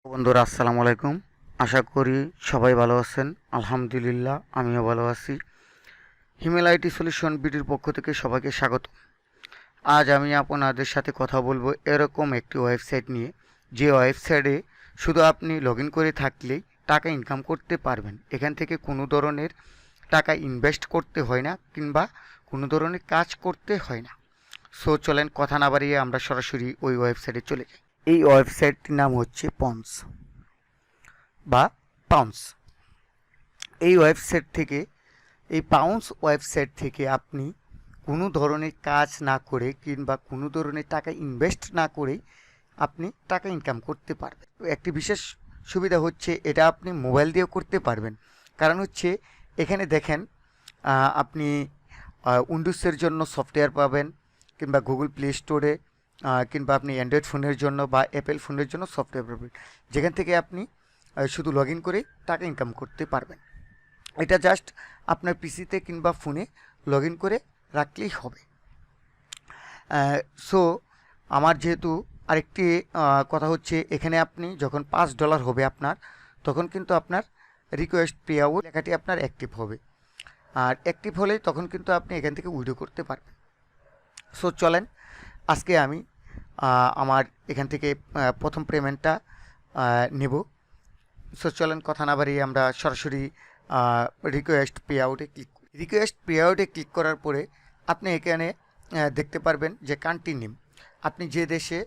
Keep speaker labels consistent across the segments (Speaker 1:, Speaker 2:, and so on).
Speaker 1: বন্ধুরা আসসালামু আলাইকুম। আশা করি সবাই ভালো আছেন। আলহামদুলিল্লাহ আমিও ভালো আছি। হিমেল-IT সলিউশন বিডির পক্ষ থেকে সবাইকে স্বাগত। আজ আমি আপনাদের সাথে কথা বলবো এরকম একটি ওয়েবসাইট নিয়ে, যে ওয়েবসাইটে শুধু আপনি লগ ইন করে থাকলেই টাকা ইনকাম করতে পারবেন। এখান থেকে কোনো ধরনের টাকা ইনভেস্ট করতে হয় না কিংবা কোনো ধরনের কাজ করতে হয় না। সো চলেন কথা না বাড়িয়ে আমরা সরাসরি ওই ওয়েবসাইটে চলে যাই। এই ওয়েবসাইটটির নাম হচ্ছে পন্স বা পাউন্স। এই ওয়েবসাইট থেকে পাউন্স ওয়েবসাইট থেকে আপনি কোনো ধরনের কাজ না করে কিংবা কোনো ধরনের টাকা ইনভেস্ট না করে আপনি টাকা ইনকাম করতে পারবেন। একটি বিশেষ সুবিধা হচ্ছে এটা আপনি মোবাইল দিয়েও করতে পারবেন। কারণ হচ্ছে এখানে দেখেন আপনি উইন্ডোজের জন্য সফটওয়্যার পাবেন কিংবা গুগল প্লে স্টোরে কিংবা আপনি অ্যান্ড্রয়েড ফোনের জন্য বা অ্যাপেল ফোনের জন্য সফটওয়্যার পাবেন, যেখান থেকে আপনি শুধু লগ ইন করে টাকা ইনকাম করতে পারবেন। এটা জাস্ট আপনার পিসিতে কিংবা ফোনে লগ ইন করে রাখলেই হবে। সো আমার যেহেতু আরেকটি কথা হচ্ছে, এখানে আপনি যখন $5 হবে আপনার, তখন কিন্তু আপনার রিকোয়েস্ট পে আউট লেখাটি আপনার অ্যাক্টিভ হবে। আর অ্যাক্টিভ হলেই তখন কিন্তু আপনি এখান থেকে উইথড্র করতে পারবেন। সো চলেন আজকে আমি আমার এখান থেকে প্রথম পেমেন্টটা নেব। সো চলেন কথা না বাড়িয়ে আমরা সরাসরি রিকোয়েস্ট পে আউটে ক্লিক করি। রিকোয়েস্ট পে আউটে ক্লিক করার পরে আপনি এখানে দেখতে পারবেন যে কান্ট্রি নেম, আপনি যে দেশে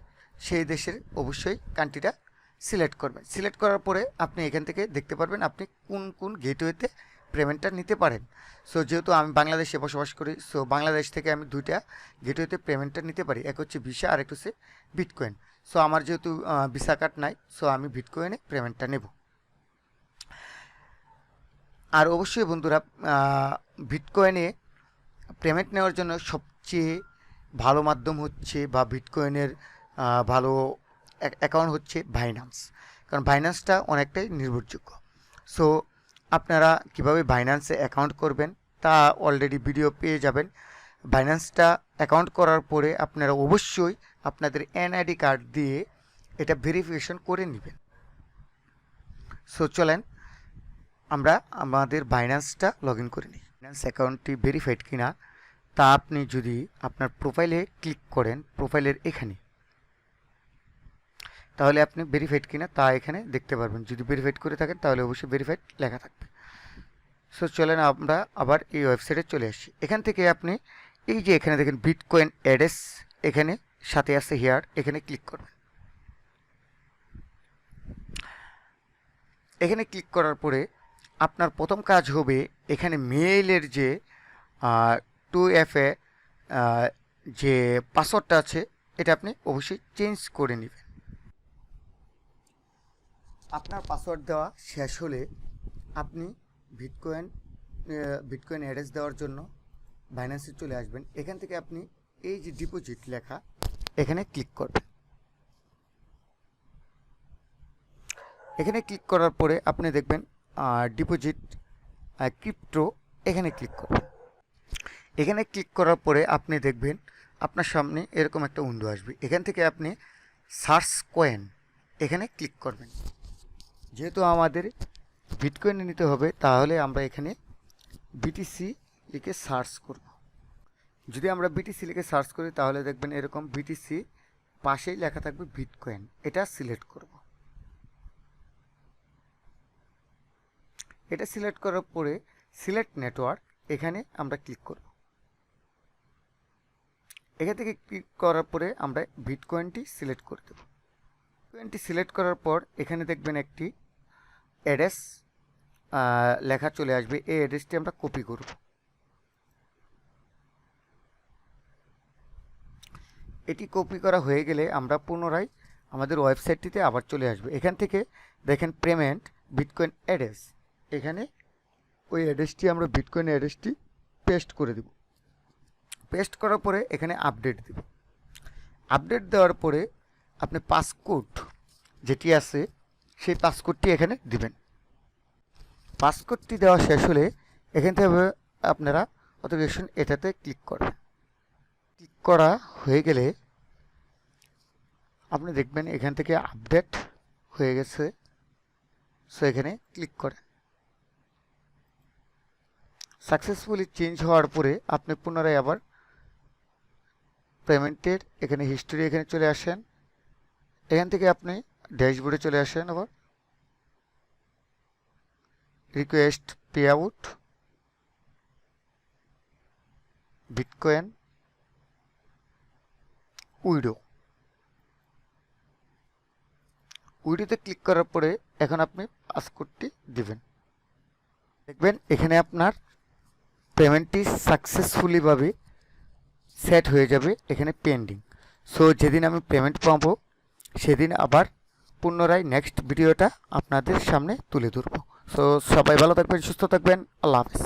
Speaker 1: সেই দেশের অবশ্যই কান্ট্রিটা সিলেক্ট করবেন। সিলেক্ট করার পরে আপনি এখান থেকে দেখতে পারবেন আপনি কোন কোন গেটওয়েতে পেমেন্টটা নিতে পারেন। সো যেহেতু আমি বাংলাদেশে বসবাস করি, সো বাংলাদেশ থেকে আমি দুইটা গেটওয়েতে পেমেন্টটা নিতে পারি, এক হচ্ছে ভিসা আর এক হচ্ছে বিটকয়েন। সো আমার যেহেতু ভিসা কার্ড নাই, সো আমি বিটকয়েনে পেমেন্টটা নেব। আর অবশ্যই বন্ধুরা, বিটকয়েনে পেমেন্ট নেওয়ার জন্য সবচেয়ে ভালো মাধ্যম হচ্ছে বা বিটকয়েনের ভালো অ্যাকাউন্ট হচ্ছে বাইন্যান্স, কারণ বাইন্যান্সটা অনেকটাই নির্ভরযোগ্য। সো আপনারা কিভাবে বাইন্যান্সে অ্যাকাউন্ট করবেন তা অলরেডি ভিডিও পেয়ে যাবেন। বাইন্যান্সটা অ্যাকাউন্ট করার পরে আপনারা অবশ্যই আপনাদের এনআইডি কার্ড দিয়ে এটা ভেরিফিকেশন করে নেবেন। সো চলেন আমরা আমাদের বাইন্যান্সটা লগ ইন করে নিই। বাইন্যান্স অ্যাকাউন্টটি ভেরিফাইড কিনা তা আপনি যদি আপনার প্রোফাইলে ক্লিক করেন, প্রোফাইলের এখানে, তাহলে আপনি ভেরিফাইড কিনা তা এখানে দেখতে পারবেন। যদি ভেরিফাইড করে থাকেন তাহলে অবশ্যই ভেরিফাইড লেখা থাকবে। সো চলেন আমরা আবার এই ওয়েবসাইটে চলে আসি। এখান থেকে আপনি এই যে এখানে দেখেন বিটকয়েন অ্যাড্রেস, এখানে সাথে আছে হিয়ার, এখানে ক্লিক করবেন। এখানে ক্লিক করার পরে আপনার প্রথম কাজ হবে এখানে মেইলের যে 2FA যে পাসওয়ার্ডটা আছে এটা আপনি অবশ্যই চেঞ্জ করে নেবেন। আপনার পাসওয়ার্ড দেওয়া শেষ হলে আপনি বিটকয়েন অ্যাড্রেস দেওয়ার জন্য বাইন্যান্সে চলে আসবেন। এখান থেকে আপনি এই যে ডিপোজিট লেখা এখানে ক্লিক করবেন। এখানে ক্লিক করার পরে আপনি দেখবেন ডিপোজিট ক্রিপ্টো, এখানে ক্লিক করবেন। এখানে ক্লিক করার পরে আপনি দেখবেন আপনার সামনে এরকম একটা উইন্ডো আসবে। এখান থেকে আপনি সার্চ কয়েন এখানে ক্লিক করবেন। যেহেতু আমাদের বিটকয়েনে নিতে হবে, তাহলে আমরা এখানে বিটিসি লিখে সার্চ করব। যদি আমরা বিটিসি লিখে সার্চ করি তাহলে দেখবেন এরকম বিটিসি পাশেই লেখা থাকবে বিটকয়েন, এটা সিলেক্ট করব। এটা সিলেক্ট করার পরে সিলেক্ট নেটওয়ার্ক এখানে আমরা ক্লিক করব। এখান থেকে ক্লিক করার পরে আমরা বিটকয়েনটি সিলেক্ট করে দেব। বিটকয়েনটি সিলেক্ট করার পর এখানে দেখবেন একটি অ্যাড্রেস লেখা চলে আসবে। এই অ্যাড্রেসটি আমরা কপি করব। এটি কপি করা হয়ে গেলে আমরা পুনরায় আমাদের ওয়েবসাইটটিতে আবার চলে আসবে। এখান থেকে দেখেন পেমেন্ট বিটকয়েন অ্যাড্রেস, এখানে ওই অ্যাড্রেসটি আমরা বিটকয়েন অ্যাড্রেসটি পেস্ট করে দেব। পেস্ট করার পরে এখানে আপডেট দেব। আপডেট দেওয়ার পরে আপনি পাসকোড যেটি আছে সেই পাসকোডটি এখানে দিবেন। পাসকোডটি দেওয়া শেষ হলে এখান থেকে আপনারা অথেন্টিকেশন এটাতে ক্লিক করবেন। ক্লিক করা হয়ে গেলে আপনি দেখবেন এখান থেকে আপডেট হয়ে গেছে। সো এখানে ক্লিক করেন। সাকসেসফুলি চেঞ্জ হওয়ার পরে আপনি পুনরায় আবার পেমেন্টের এখানে হিস্টোরি এখানে চলে আসেন। এখান থেকে আপনি ড্যাশবোর্ডে চলে আসেন। আবার রিকোয়েস্ট পে আউট, বিটকয়েন, উইডোতে ক্লিক করার পরে এখন আপনি পাসওয়ার্ডটি দিবেন। দেখবেন এখানে আপনার পেমেন্টটি সাকসেসফুলি ভাবে সেট হয়ে যাবে এখানে পেন্ডিং। সো যেদিন আমি পেমেন্ট পাবো সেদিন আবার পুনরায় নেক্সট ভিডিওটা আপনাদের সামনে তুলে ধরবো। সো সবাই ভালো থাকবেন, সুস্থ থাকবেন। আল্লাহ হাফেজ।